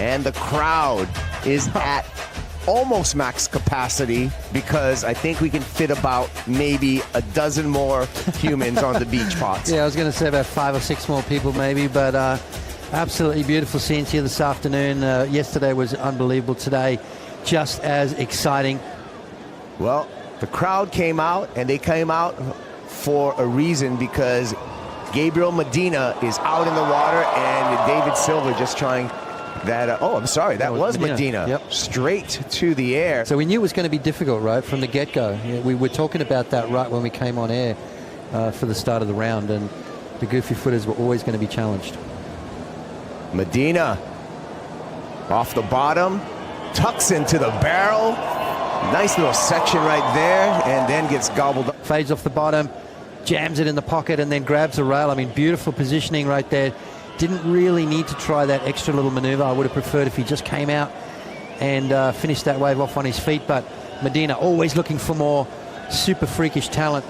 And the crowd is at almost max capacity because I think we can fit about maybe a dozen more humans on the beach pots. Yeah, I was going to say about 5 or 6 more people maybe, but absolutely beautiful scenes here this afternoon. Yesterday was unbelievable. Today, just as exciting. Well, the crowd came out, and they came out for a reason, because Gabriel Medina is out in the water, and David Silva just trying that. Oh, I'm sorry, that was Medina. Yep. Straight to the air. So we knew it was going to be difficult, right, from the get-go. Yeah, we were talking about that right when we came on air for the start of the round, and the goofy footers were always going to be challenged. Medina off the bottom, tucks into the barrel. Nice little section right there, and then gets gobbled up. Fades off the bottom, jams it in the pocket, and then grabs the rail. I mean, beautiful positioning right there. Didn't really need to try that extra little maneuver. I would have preferred if he just came out and finished that wave off on his feet, but Medina always looking for more. Super freakish talent,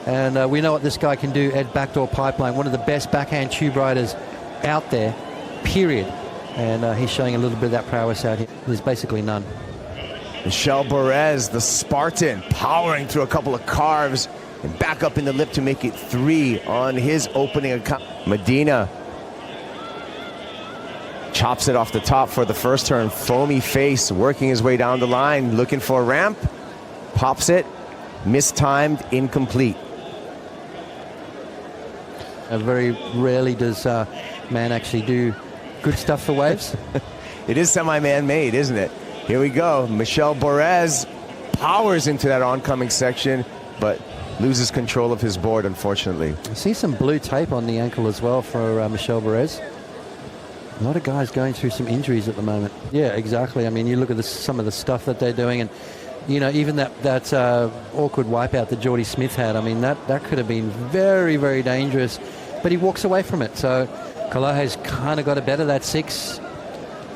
and we know what this guy can do at backdoor pipeline. One of the best backhand tube riders out there, period. And he's showing a little bit of that prowess out here. There's basically none. Michel Bourez, the Spartan, powering through a couple of carves and back up in the lip to make it 3 on his opening account. Medina chops it off the top for the first turn. Foamy face, working his way down the line, looking for a ramp. Pops it, mistimed, incomplete. Very rarely does man actually do good stuff for waves. It is semi-man-made, isn't it? Here we go. Michel Bourez powers into that oncoming section, but loses control of his board, unfortunately. I see some blue tape on the ankle as well for Michel Bourez. A lot of guys going through some injuries at the moment. Yeah, exactly. I mean, you look at some of the stuff that they're doing, and you know, even that awkward wipeout that Jordy Smith had. I mean, that could have been very, very dangerous, but he walks away from it. So Kolohe's kind of got a better that 6,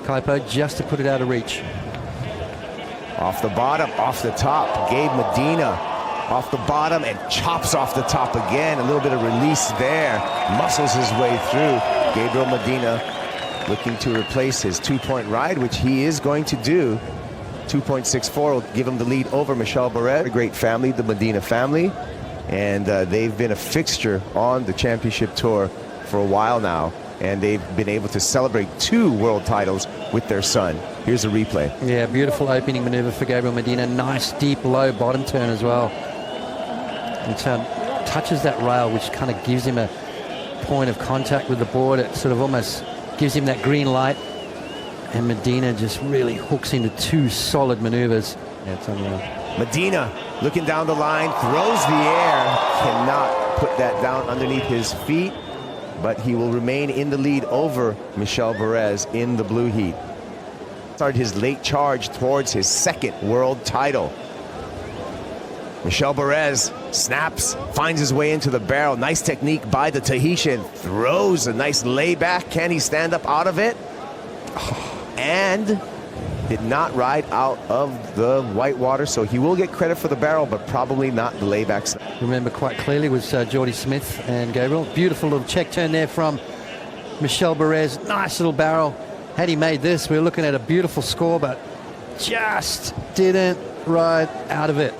Kaipo, just to put it out of reach. Off the bottom, off the top, Gabe Medina off the bottom and chops off the top again. A little bit of release there, muscles his way through. Gabriel Medina looking to replace his 2-point ride, which he is going to do. 2.64 will give him the lead over Michel Bourez. A great family, the Medina family, and they've been a fixture on the championship tour for a while now, and they've been able to celebrate 2 world titles with their son. Here's a replay. Yeah, beautiful opening maneuver for Gabriel Medina. Nice deep low bottom turn as well. And touches that rail, which kind of gives him a point of contact with the board. It sort of almost gives him that green light, and Medina just really hooks into 2 solid maneuvers. Yeah, it's unreal. Medina looking down the line, throws the air, cannot put that down underneath his feet, but he will remain in the lead over Michel Bourez in the blue heat. Started his late charge towards his 2nd world title. Michel Bourez snaps, finds his way into the barrel. Nice technique by the Tahitian. Throws a nice layback. Can he stand up out of it? And did not ride out of the white water, so he will get credit for the barrel, but probably not the laybacks. Remember quite clearly was Jordy Smith and Gabriel. Beautiful little check turn there from Michel Bourez. Nice little barrel. Had he made this, we were looking at a beautiful score, but just didn't ride out of it.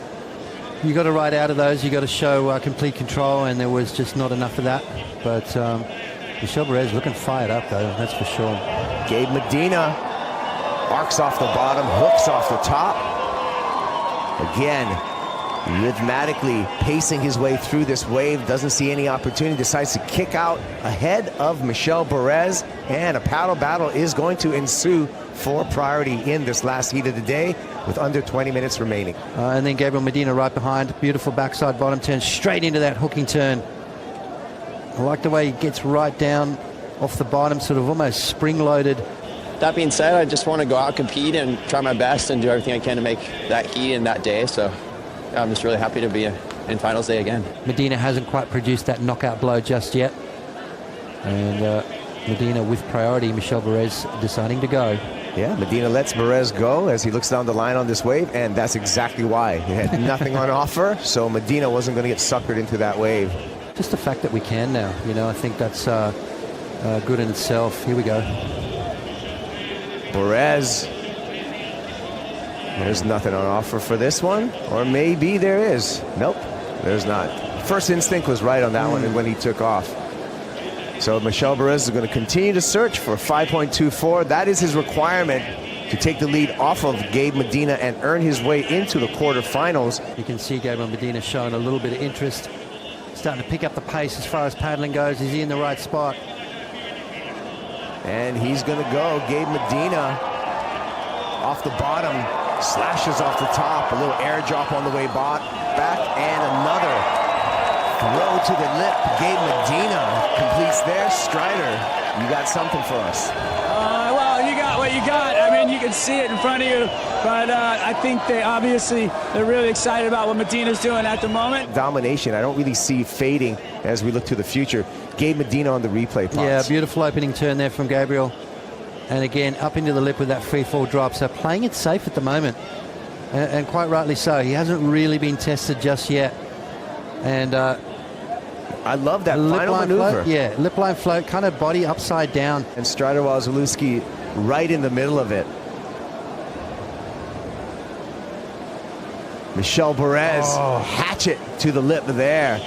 You got to ride out of those. You got to show complete control, and there was just not enough of that. But Michel Bourez looking fired up, though, that's for sure. Gabe Medina arcs off the bottom, hooks off the top. Again, rhythmically pacing his way through this wave, doesn't see any opportunity, decides to kick out ahead of Michel Bourez, and a paddle battle is going to ensue for priority in this last heat of the day with under 20 minutes remaining. And then Gabriel Medina right behind. Beautiful backside bottom turn, straight into that hooking turn. I like the way he gets right down off the bottom, sort of almost spring-loaded. That being said, I just want to go out, compete, and try my best and do everything I can to make that heat and that day. So I'm just really happy to be in finals day again. Medina hasn't quite produced that knockout blow just yet. And Medina with priority, Michel Bourez deciding to go. Yeah, Medina lets Bourez go as he looks down the line on this wave, and that's exactly why. He had nothing on offer, so Medina wasn't going to get suckered into that wave. Just the fact that we can now, you know, I think that's good in itself. Here we go. Bourez. There's nothing on offer for this one. Or maybe there is. Nope, there's not. First instinct was right on that one when he took off. So Michel Bourez is going to continue to search for 5.24. That is his requirement to take the lead off of Gabe Medina and earn his way into the quarterfinals. You can see Gabriel Medina showing a little bit of interest, starting to pick up the pace as far as paddling goes. Is he in the right spot? And he's going to go. Gabe Medina off the bottom, slashes off the top, a little air drop on the way back, and another throw to the lip. Gabe Medina completes there. Strider, you got something for us. Well, you got what you got. I mean, you can see it in front of you, but I think they're really excited about what Medina's doing at the moment. Domination, I don't really see fading as we look to the future. Gabe Medina on the replay pots. Yeah, beautiful opening turn there from Gabriel. And again, up into the lip with that free fall drop. So playing it safe at the moment, and quite rightly so. He hasn't really been tested just yet. And I love that final maneuver. Float, yeah, lip line float, kind of body upside down. And Strider Wazalewski right in the middle of it. Michel Bourez, hatchet to the lip there.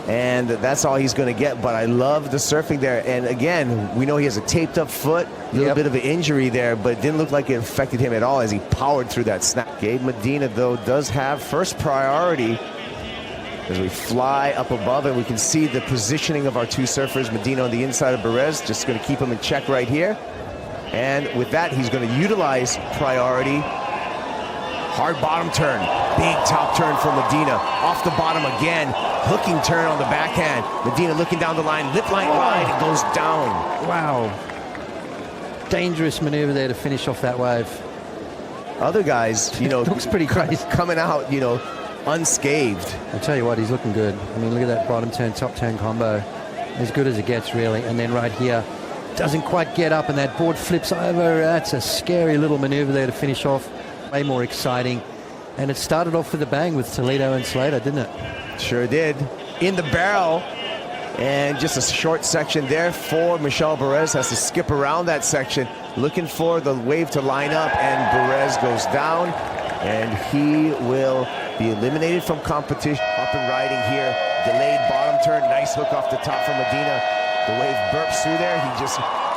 And that's all he's going to get, but I love the surfing there. And again, we know he has a taped up foot, a little bit of an injury there, but it didn't look like it affected him at all as he powered through that snap. Gabe Medina, though, does have first priority as we fly up above, and we can see the positioning of our two surfers. Medina on the inside of Bourez, just going to keep him in check right here. And with that, he's going to utilize priority. Hard bottom turn, big top turn for Medina. Off the bottom again, hooking turn on the backhand. Medina looking down the line, lip line glide, and goes down. Wow. Dangerous maneuver there to finish off that wave. Other guys, you know, looks pretty crazy. Coming out, you know, unscathed. I'll tell you what, he's looking good. I mean, look at that bottom turn, top turn combo. As good as it gets, really. And then right here, doesn't quite get up, and that board flips over. That's a scary little maneuver there to finish off. Way more exciting. And it started off with a bang with Toledo and Slater, didn't it? Sure did. In the barrel. And just a short section there for Michel Bourez. Has to skip around that section, looking for the wave to line up, and Bourez goes down, and he will be eliminated from competition. Up and riding here. Delayed bottom turn. Nice hook off the top from Medina. The wave burps through there. He just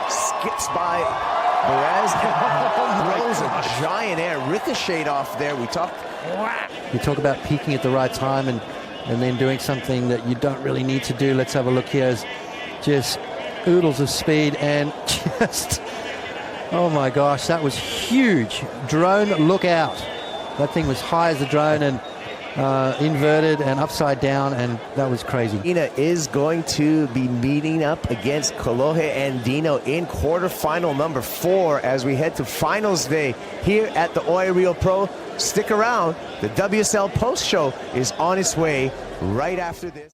skips by Bourez and throws a giant air ricochet off there. You talk about peaking at the right time and then doing something that you don't really need to do. Let's have a look here. As just oodles of speed and just, oh my gosh, that was huge. Drone, look out. That thing was high as a drone and inverted and upside down, and that was crazy. Medina is going to be meeting up against Kolohe Andino in quarterfinal number 4 as we head to finals day here at the Oi Rio Pro. Stick around. The WSL post show is on its way right after this.